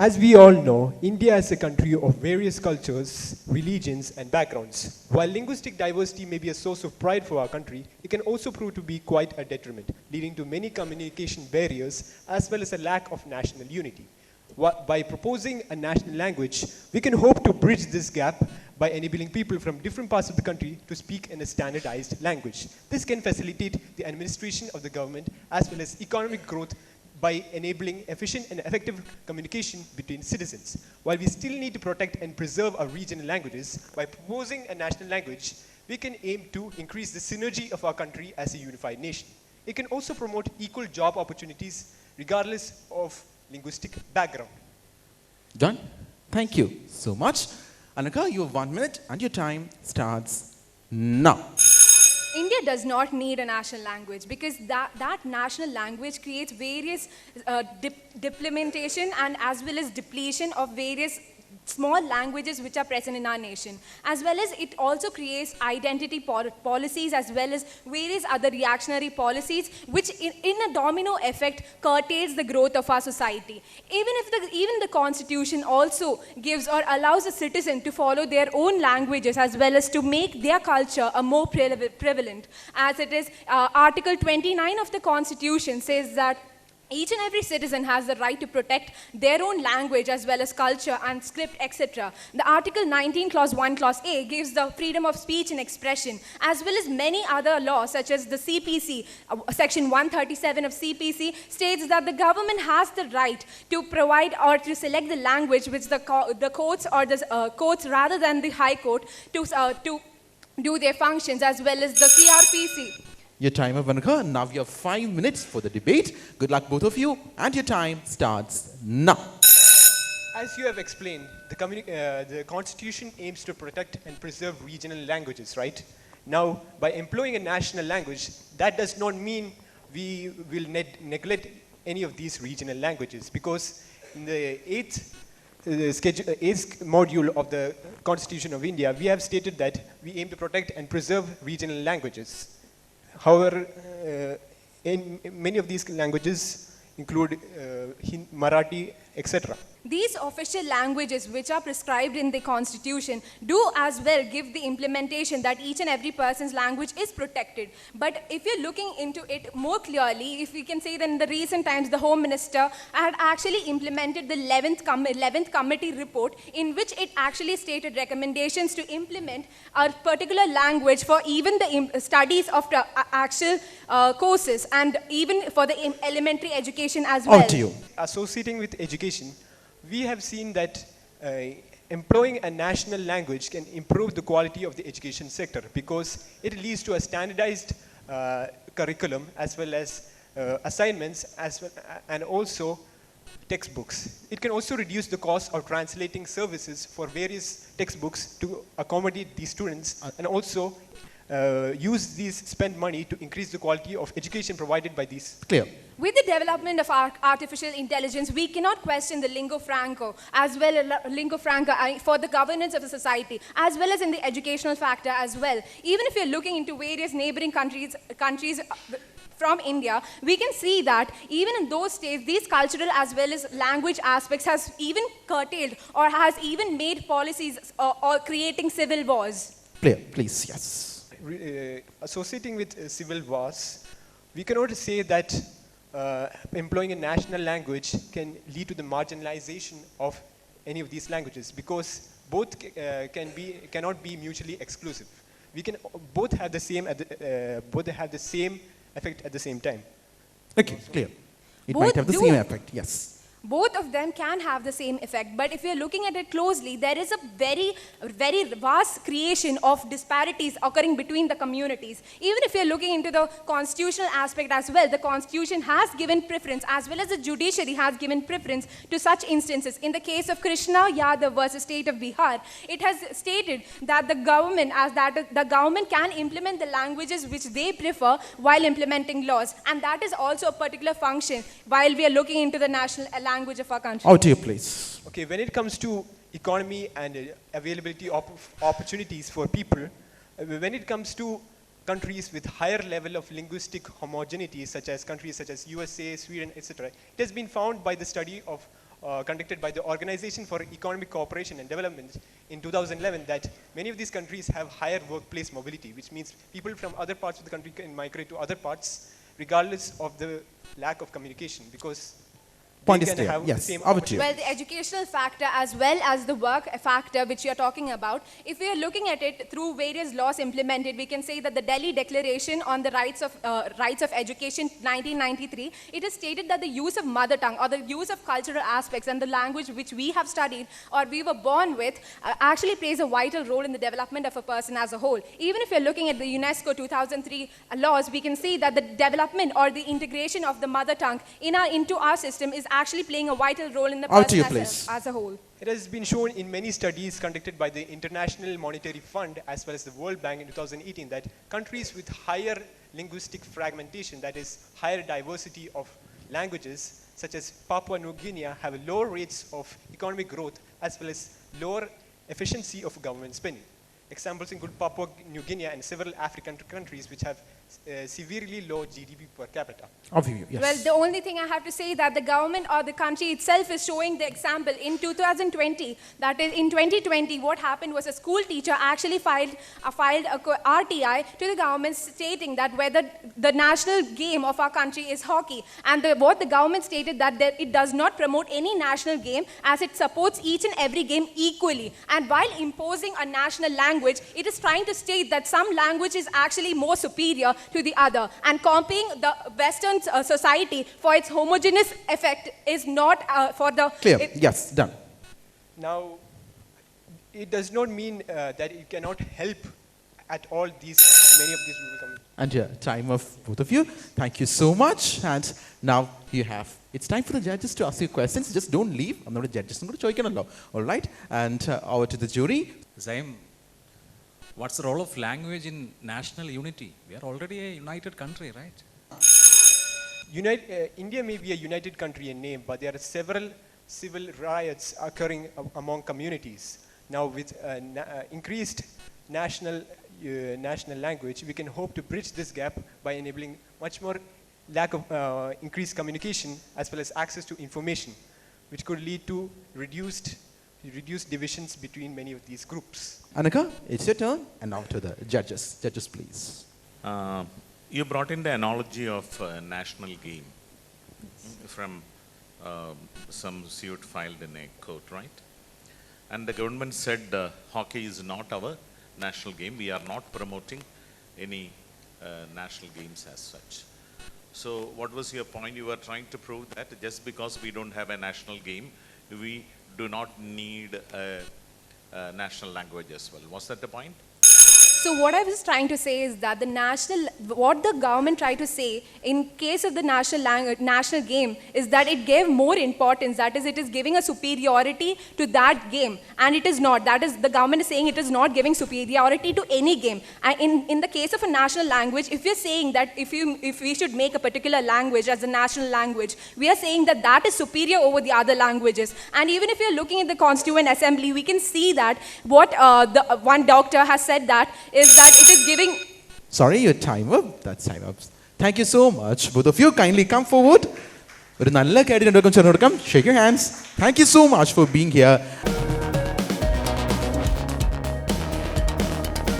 As we all know, India is a country of various cultures, religions, and backgrounds. While linguistic diversity may be a source of pride for our country, it can also prove to be quite a detriment, leading to many communication barriers as well as a lack of national unity. By proposing a national language, we can hope to bridge this gap by enabling people from different parts of the country to speak in a standardized language. This can facilitate the administration of the government as well as economic growth by enabling efficient and effective communication between citizens. While we still need to protect and preserve our regional languages, by proposing a national language, we can aim to increase the synergy of our country as a unified nation. It can also promote equal job opportunities regardless of linguistic background. Done? Thank you so much. Anagha, you have 1 minute and your time starts now. India does not need a national language because that national language creates various deplementation and as well as depletion of various small languages which are present in our nation. As well as it also creates identity policies as well as various other reactionary policies which in a domino effect curtails the growth of our society. Even the constitution also gives or allows a citizen to follow their own languages as well as to make their culture a more prevalent. As it is, Article 29 of the constitution says that each and every citizen has the right to protect their own language as well as culture and script, etc. The Article 19, Clause 1, Clause A gives the freedom of speech and expression, as well as many other laws such as the CPC, Section 137 of CPC states that the government has the right to provide or to select the language which the courts or the courts rather than the High Court to do their functions, as well as the CRPC. Your time of Anagha. Now you have 5 minutes for the debate. Good luck, both of you. And your time starts now. As you have explained, the Constitution aims to protect and preserve regional languages, right? Now, by employing a national language, that does not mean we will neglect any of these regional languages, because in the eighth module of the Constitution of India, we have stated that we aim to protect and preserve regional languages. However, in many of these languages include Marathi, etc. These official languages which are prescribed in the constitution do as well give the implementation that each and every person's language is protected. But if you're looking into it more clearly, if we can say that in the recent times the Home Minister had actually implemented the 11th committee report, in which it actually stated recommendations to implement a particular language for even the studies of the actual courses and even for the elementary education as well. On to you. Associating with education, we have seen that employing a national language can improve the quality of the education sector, because it leads to a standardized curriculum as well as assignments and also textbooks. It can also reduce the cost of translating services for various textbooks to accommodate these students, and also use these spent money to increase the quality of education provided by these. Clear. With the development of artificial intelligence, we cannot question the lingua franca as well as lingua franca for the governance of the society, as well as in the educational factor as well. Even if you're looking into various neighboring countries from India, we can see that even in those states, these cultural as well as language aspects has even curtailed or has even made policies or creating civil wars. Clear, please, yes. Associating with civil wars, we cannot say that employing a national language can lead to the marginalization of any of these languages, because both cannot be mutually exclusive. We can both have the same effect at the same time. Okay, clear. It might have the same effect, yes. Both of them can have the same effect, but if you're looking at it closely, there is a very vast creation of disparities occurring between the communities. Even if you're looking into the constitutional aspect as well, the constitution has given preference, as well as the judiciary has given preference to such instances. In the case of Krishna Yadav versus State of Bihar, it has stated that the government can implement the languages which they prefer while implementing laws, and that is also a particular function while we are looking into the national language of our country. Out to you, please. Okay, when it comes to economy and availability of opportunities for people, when it comes to countries with higher level of linguistic homogeneity, such as countries such as USA, Sweden, etc., it has been found by the study of conducted by the Organization for Economic Cooperation and Development in 2011 that many of these countries have higher workplace mobility, which means people from other parts of the country can migrate to other parts regardless of the lack of communication, because Point they is can clear. have Yes. the same Over to you. Well, the educational factor as well as the work factor which you are talking about, if we are looking at it through various laws implemented, we can say that the Delhi Declaration on the Rights of Education 1993, it is stated that the use of mother tongue or the use of cultural aspects and the language which we have studied or we were born with actually plays a vital role in the development of a person as a whole. Even if you're looking at the UNESCO 2003 laws, we can see that the development or the integration of the mother tongue into our system is actually playing a vital role in the Out to you, person please. as a whole. It has been shown in many studies conducted by the International Monetary Fund as well as the World Bank in 2018 that countries with higher linguistic fragmentation, that is higher diversity of languages, such as Papua New Guinea, have lower rates of economic growth as well as lower efficiency of government spending. Examples include Papua New Guinea and several African countries which have severely low GDP per capita. Of you, yes. Well, the only thing I have to say that the government or the country itself is showing the example. In 2020, that is in 2020, what happened was a school teacher actually filed a RTI to the government stating that whether the national game of our country is hockey. And what the government stated that it does not promote any national game as it supports each and every game equally. And while imposing a national language, it is trying to state that some language is actually more superior to the other. And copying the Western society for its homogeneous effect is not for the... Clear. Yes, done. Now, it does not mean that it cannot help at all many of these rural communities. And yeah, time of both of you. Thank you so much. And now it's time for the judges to ask you questions. Just don't leave. I'm not a judge. I'm going to choice. All right. And over to the jury. Zaeem, what's the role of language in national unity? We are already a united country, right? India may be a united country in name, but there are several civil riots occurring among communities. Now, with increased national language, we can hope to bridge this gap by enabling much more increased communication as well as access to information, which could lead to reduced divisions between many of these groups. Anagha, it's your turn. And now to the judges. Judges, please. You brought in the analogy of national game from some suit filed in a court, right? And the government said hockey is not our national game. We are not promoting any national games as such. So what was your point? You were trying to prove that just because we don't have a national game, we do not need a national language as well. Was that the point? So what I was trying to say is that what the government tried to say in case of the national game is that it gave more importance. That is, it is giving a superiority to that game, and it is not. That is, the government is saying it is not giving superiority to any game. And in the case of a national language, if you're saying that if we should make a particular language as a national language, we are saying that that is superior over the other languages. And even if you're looking at the Constituent Assembly, we can see that what the one doctor has said that is that it is giving... Sorry, your time up. That's time up. Thank you so much. Both of you kindly come forward. Shake your hands. Thank you so much for being here.